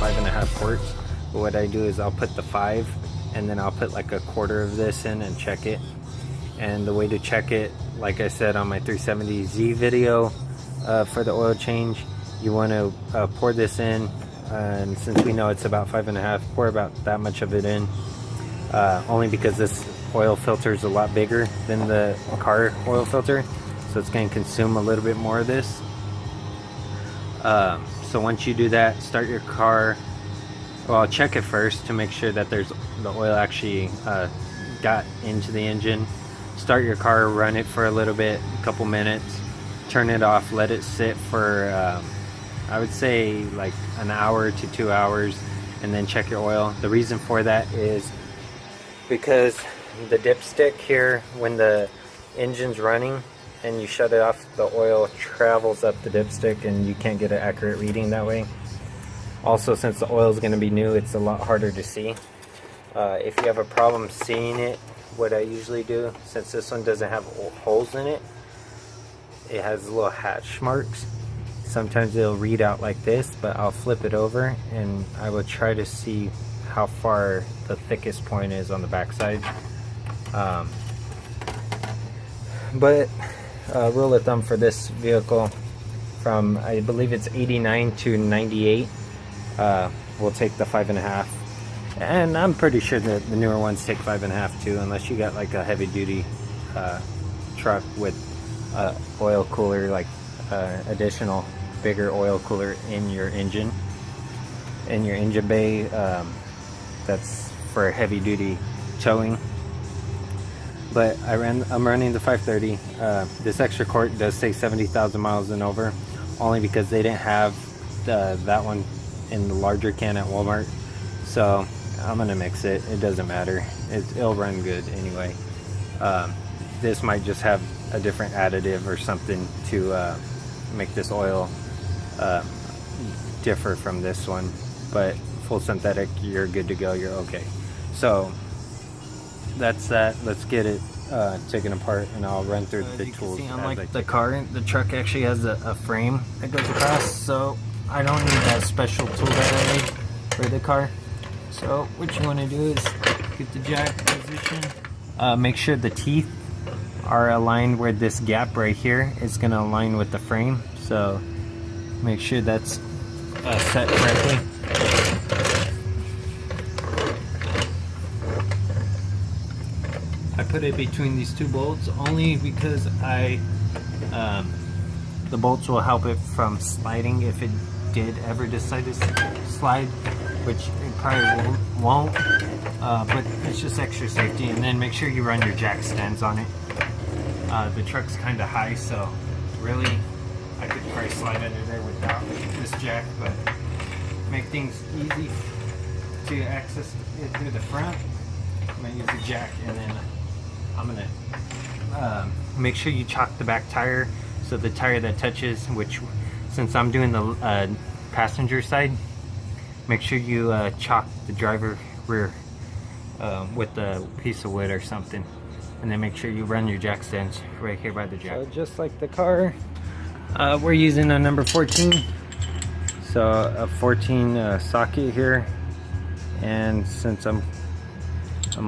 5.5 quarts. But what I do is I'll put the 5 and then I'll put like a quarter of this in and check it. And the way to check it, like I said on my 370Z video for the oil change, you want to pour this in, and since we know it's about 5.5, pour about that much of it in, only because this oil filter is a lot bigger than the car oil filter, so it's going to consume a little bit more of this. So once you do that, start your car. Well, check it first to make sure that the oil actually got into the engine. Start your car, run it for a little bit, a couple minutes, turn it off, let it sit for I would say like an hour to 2 hours, and then check your oil. The reason for that is because the dipstick here, when the engine's running and you shut it off, the oil travels up the dipstick and you can't get an accurate reading that way. Also, since the oil is going to be new, it's a lot harder to see. If you have a problem seeing it, what I usually do, since this one doesn't have holes in it, it has little hatch marks. Sometimes it'll read out like this, but I'll flip it over and I will try to see how far the thickest point is on the backside. But rule of thumb for this vehicle, from I believe it's 89 to 98, we'll take the 5.5. And I'm pretty sure that the newer ones take 5.5 too, unless you got like a heavy duty truck with oil cooler, like additional bigger oil cooler in your engine bay. That's for heavy duty towing. But I'm running the 530. This extra quart does say 70,000 miles and over, only because they didn't have that one in the larger can at Walmart. So I'm gonna mix it. It doesn't matter. It'll run good anyway. This might just have a different additive or something to make this oil differ from this one, but full synthetic, you're good to go, you're okay. So that's that. Let's get it taken apart and I'll run through the tools. See, unlike the car, the truck actually has a frame that goes across, so I don't need that special tool that I made for the car. So what you want to do is get the jack position, make sure the teeth are aligned where this gap right here is going to align with the frame, so make sure that's set correctly. I put it between these two bolts only because the bolts will help it from sliding if it did ever decide to slide, which it probably won't, but it's just extra safety. And then make sure you run your jack stands on it. The truck's kind of high, so really I could probably slide under there without this jack, but make things easy to access it through the front, I'm going to use the jack, and then I'm going to make sure you chock the back tire, so the tire that touches, which since I'm doing the passenger side, make sure you chock the driver rear with a piece of wood or something, and then make sure you run your jack stands right here by the jack. So just like the car, we're using a number 14, so a 14 socket here, and since I'm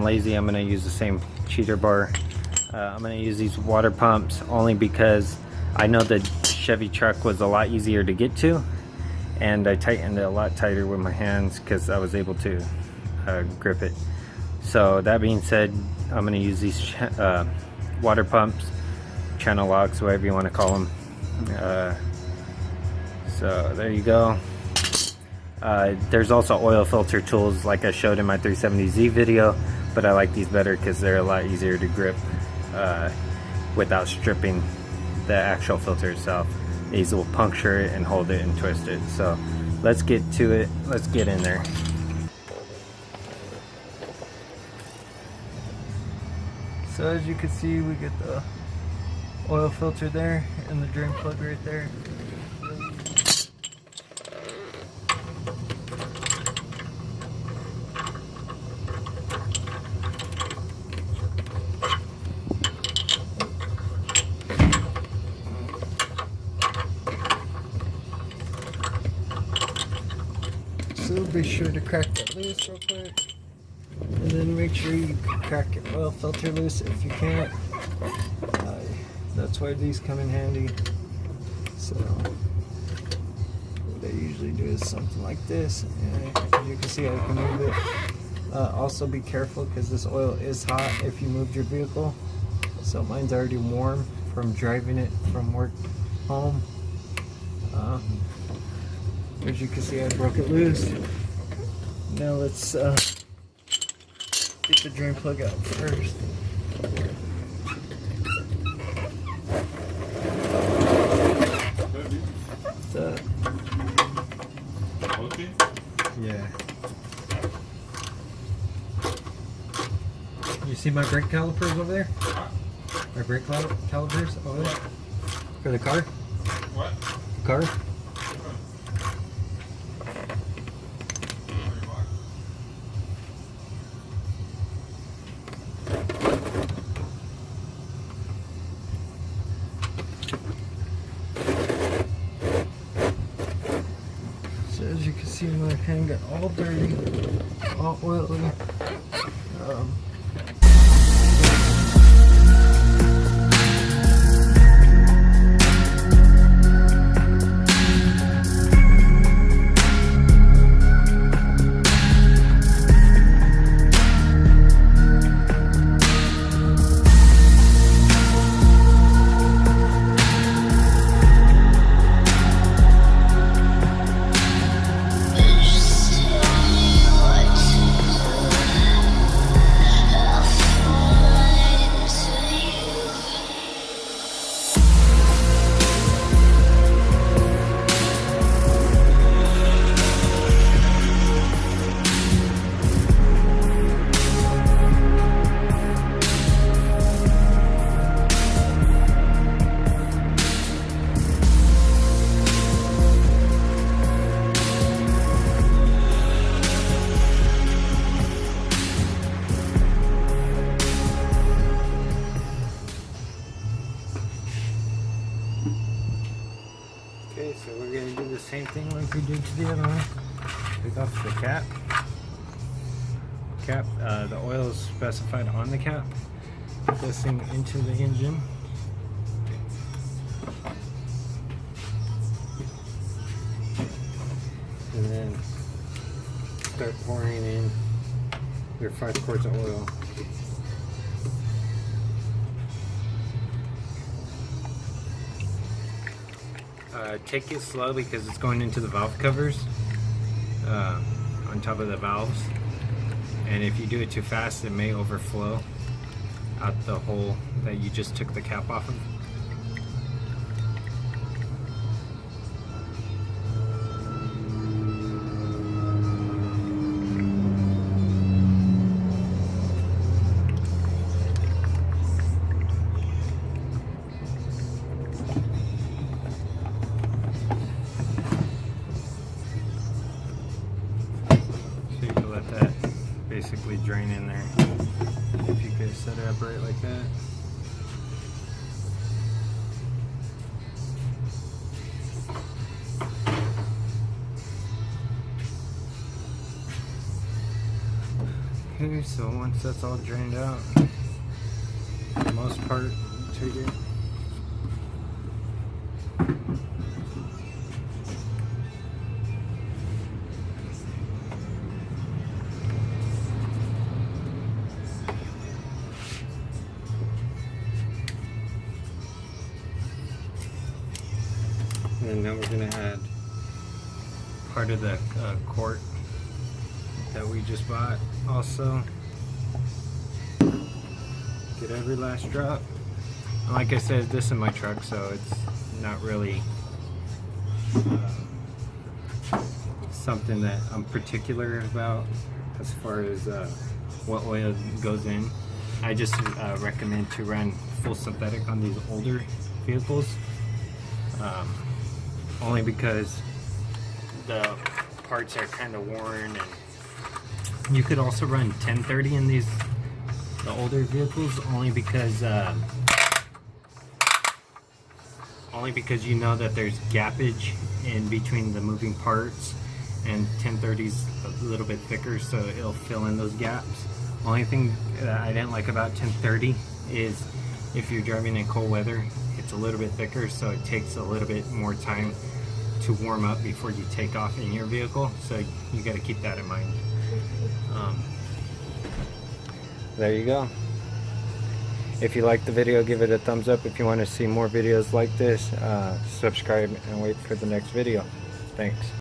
lazy, I'm going to use the same cheater bar. I'm going to use these water pumps only because I know the Chevy truck was a lot easier to get to, and I tightened it a lot tighter with my hands because I was able to grip it. So that being said, I'm going to use these water pumps, channel locks, whatever you want to call them. So there you go. There's also oil filter tools like I showed in my 370Z video, but I like these better because they're a lot easier to grip without stripping the actual filter itself. These will puncture it and hold it and twist it. So let's get to it. Let's get in there. So as you can see, we get the oil filter there and the drain plug right there. Also, be sure to crack that loose real quick. And then make sure you crack your oil filter loose if you can't. That's why these come in handy. So, what I usually do is something like this. And as you can see, I can move it. Also be careful because this oil is hot if you moved your vehicle. So mine's already warm from driving it from work home. As you can see, I broke it loose. Now let's get the drain plug out first. Okay. Yeah. You see my brake calipers over there? My brake calipers over there? For the car? What? Car? So as you can see, my hand got all dirty, all oily. Okay, so we're going to do the same thing like we did to the other one. Take off the cap. The oil is specified on the cap. Put this thing into the engine. And then start pouring in your 5 quarts of oil. Take it slow because it's going into the valve covers on top of the valves, and if you do it too fast it may overflow out the hole that you just took the cap off of. Basically drain in there if you could set it up right like that. Okay, so once that's all drained out, for the most part, take it. And now we're going to add part of the quart that we just bought also. Get every last drop. And like I said, this is my truck, so it's not really something that I'm particular about as far as what oil goes in. I just recommend to run full synthetic on these older vehicles. Only because the parts are kind of worn, and you could also run 1030 in the older vehicles, only because you know that there's gappage in between the moving parts, and 1030's a little bit thicker, so it'll fill in those gaps. Only thing that I didn't like about 1030 is if you're driving in cold weather, it's a little bit thicker, so it takes a little bit more time to warm up before you take off in your vehicle, so you got to keep that in mind. There you go. If you liked the video, give it a thumbs up. If you want to see more videos like this, subscribe and wait for the next video. Thanks.